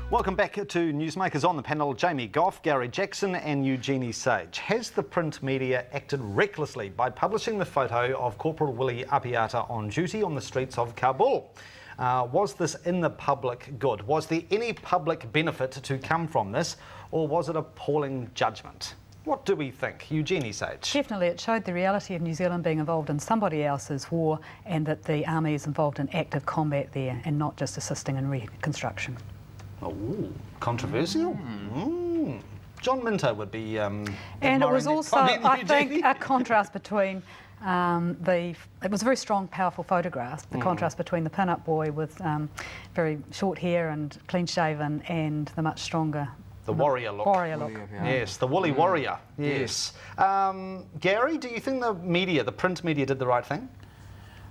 Welcome back to NewsMakers. On the panel, Jamie Gough, Garry Jackson and Eugenie Sage. Has the print media acted recklessly by publishing the photo of Corporal Willie Apiata on duty on the streets of Kabul? Was this in the public good? Was there any public benefit to come from this, or was it appalling judgment? What do we think? Eugenie Sage. Definitely, it showed the reality of New Zealand being involved in somebody else's war and that the army is involved in active combat there and not just assisting in reconstruction. Oh, controversial. John Minto would be. And it was also, I think, a contrast between it was a very strong, powerful photograph. The contrast between the pin-up boy with very short hair and clean-shaven, and the much stronger. The warrior look. Yes, the woolly warrior. Yes. Garry, do you think the print media, did the right thing?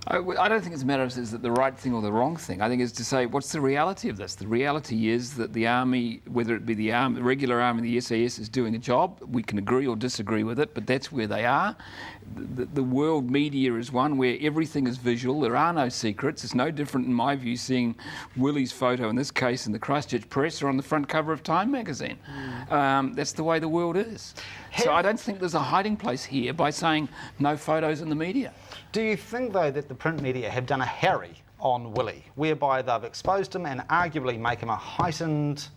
I don't think it's a matter of is it the right thing or the wrong thing. I think it's to say, what's the reality of this? The reality is that the army, whether it be the regular army, the SAS, is doing a job. We can agree or disagree with it, but that's where they are. The world media is one where everything is visual. There are no secrets. It's no different, in my view, seeing Willie's photo, in this case, in the Christchurch Press or on the front cover of Time magazine. That's the way the world is. So I don't think there's a hiding place here by saying no photos in the media. Do you think, though, that the print media have done a Harry on Willie, whereby they've exposed him and arguably make him a heightened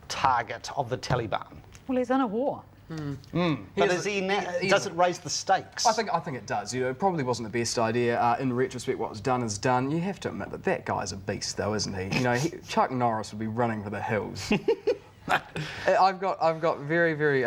target of the Taliban? Well, he's in a war. But does it raise the stakes? I think it does. You know, it probably wasn't the best idea. In retrospect, what was done is done. You have to admit that guy's a beast, though, isn't he? You know, Chuck Norris would be running for the hills. I've got very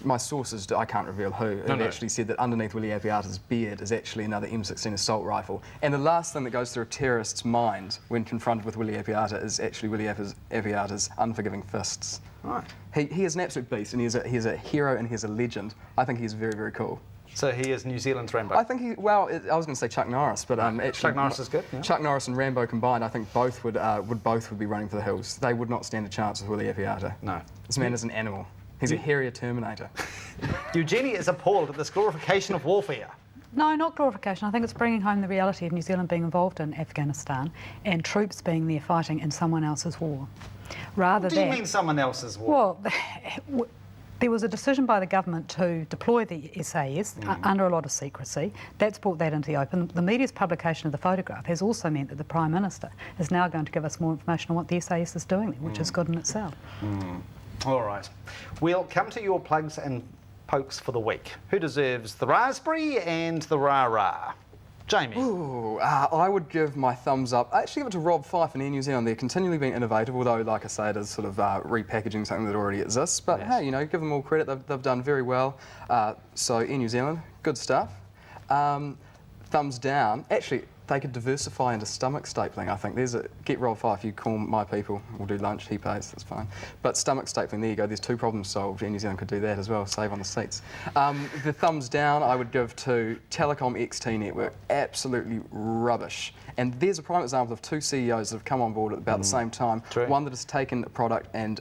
my sources, I can't reveal who, have actually said that underneath Willie Apiata's beard is actually another M16 assault rifle. And the last thing that goes through a terrorist's mind when confronted with Willie Apiata is actually Willie Apiata's unforgiving fists. Right. He is an absolute beast, and he's a hero and he's a legend. I think he's very, very cool. So he is New Zealand's Rambo? I think I was going to say Chuck Norris, but actually... Chuck Norris is good, yeah. Chuck Norris and Rambo combined, I think both would be running for the hills. They would not stand a chance with Willie Apiata. No. This man is an animal. He's a hairier Terminator. Eugenie is appalled at this glorification of warfare. No, not glorification. I think it's bringing home the reality of New Zealand being involved in Afghanistan and troops being there fighting in someone else's war. What do you mean someone else's war? Well, there was a decision by the government to deploy the SAS under a lot of secrecy. That's brought that into the open. The media's publication of the photograph has also meant that the Prime Minister is now going to give us more information on what the SAS is doing there, which is good in itself. All right. We'll come to your plugs and pokes for the week. Who deserves the raspberry and the rah-rah? Jamie. Ooh, I would give my thumbs up. I actually give it to Rob Fyfe and Air New Zealand. They're continually being innovative, although, like I say, it is sort of repackaging something that already exists. But hey, you know, give them all credit. They've done very well. So Air New Zealand, good stuff. Thumbs down. Actually, they could diversify into stomach stapling, I think. Get Rob Fyfe, you call my people, we'll do lunch, he pays, that's fine. But stomach stapling, there you go, there's two problems solved. New Zealand could do that as well, save on the seats. The thumbs down I would give to Telecom XT Network, absolutely rubbish. And there's a prime example of two CEOs that have come on board at about the same time. True. One that has taken a product and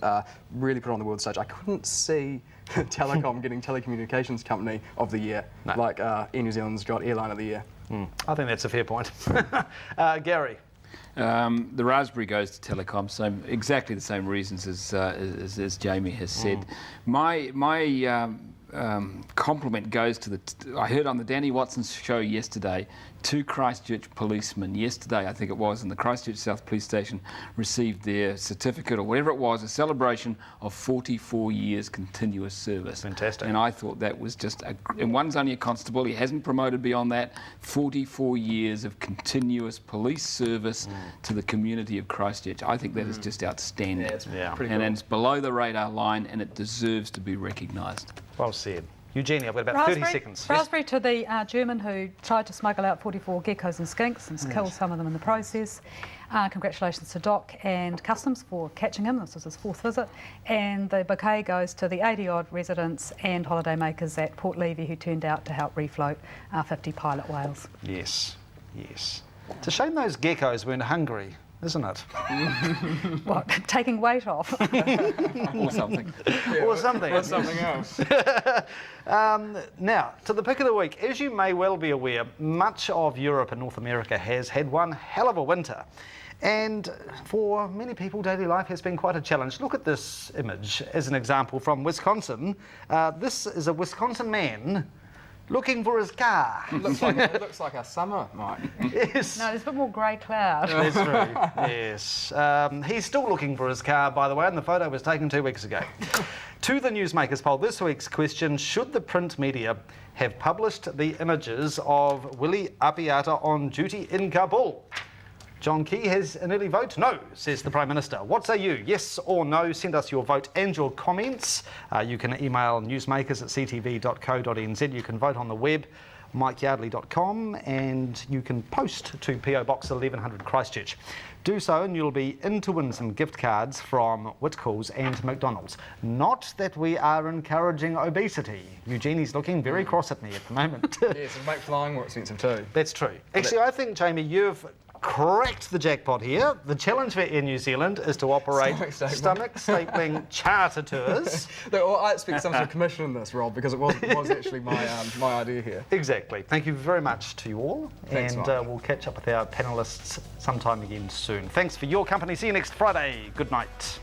really put it on the world stage. I couldn't see Telecom getting Telecommunications Company of the Year, like Air New Zealand's got Airline of the Year. I think that's a fair point. Garry. The raspberry goes to Telecom, exactly the same reasons as Jamie has said. My compliment goes to I heard on the Danny Watson show yesterday, two Christchurch policemen yesterday, I think it was, in the Christchurch South Police Station received their certificate or whatever it was, a celebration of 44 years continuous service. Fantastic. And I thought that was just, and one's only a constable, he hasn't promoted beyond that, 44 years of continuous police service to the community of Christchurch. I think that is just outstanding. Yeah, it's pretty cool. And it's below the radar line and it deserves to be recognised. Well said. Eugenie, I've got about 30 seconds. Raspberry to the German who tried to smuggle out 44 geckos and skinks and killed some of them in the process. Congratulations to Doc and Customs for catching him. This was his fourth visit. And the bouquet goes to the 80-odd residents and holiday makers at Port Levy who turned out to help refloat 50 pilot whales. Yes, yes. It's a shame those geckos weren't hungry isn't it? What, taking weight off? Or something. Or something. Or something else. Now, to the pick of the week. As you may well be aware, much of Europe and North America has had one hell of a winter. And for many people, daily life has been quite a challenge. Look at this image as an example from Wisconsin. This is a Wisconsin man looking for his car. It looks like our summer, Mike. Yes. No, there's a bit more grey cloud. That's true, yes. He's still looking for his car, by the way, and the photo was taken 2 weeks ago. To the NewsMakers poll, this week's question: should the print media have published the images of Willie Apiata on duty in Kabul? John Key has an early vote. No, says the Prime Minister. What say you? Yes or no? Send us your vote and your comments. You can email newsmakers@ctv.co.nz. You can vote on the web, mikeyardley.com, and you can post to PO Box 1100 Christchurch. Do so and you'll be in to win some gift cards from Whitcoulls and McDonald's. Not that we are encouraging obesity. Eugenie's looking very cross at me at the moment. Yes, and make flying more expensive too. That's true. Actually, I think, Jamie, you've cracked the jackpot here. The challenge for Air New Zealand is to operate stomach stapling charter tours. Well, I expect some sort of commission in this, Rob, because it was actually my idea here. Exactly. Thank you very much to you all. Thanks, and Mike. we'll catch up with our panellists sometime again soon. Thanks for your company. See you next Friday. Good night.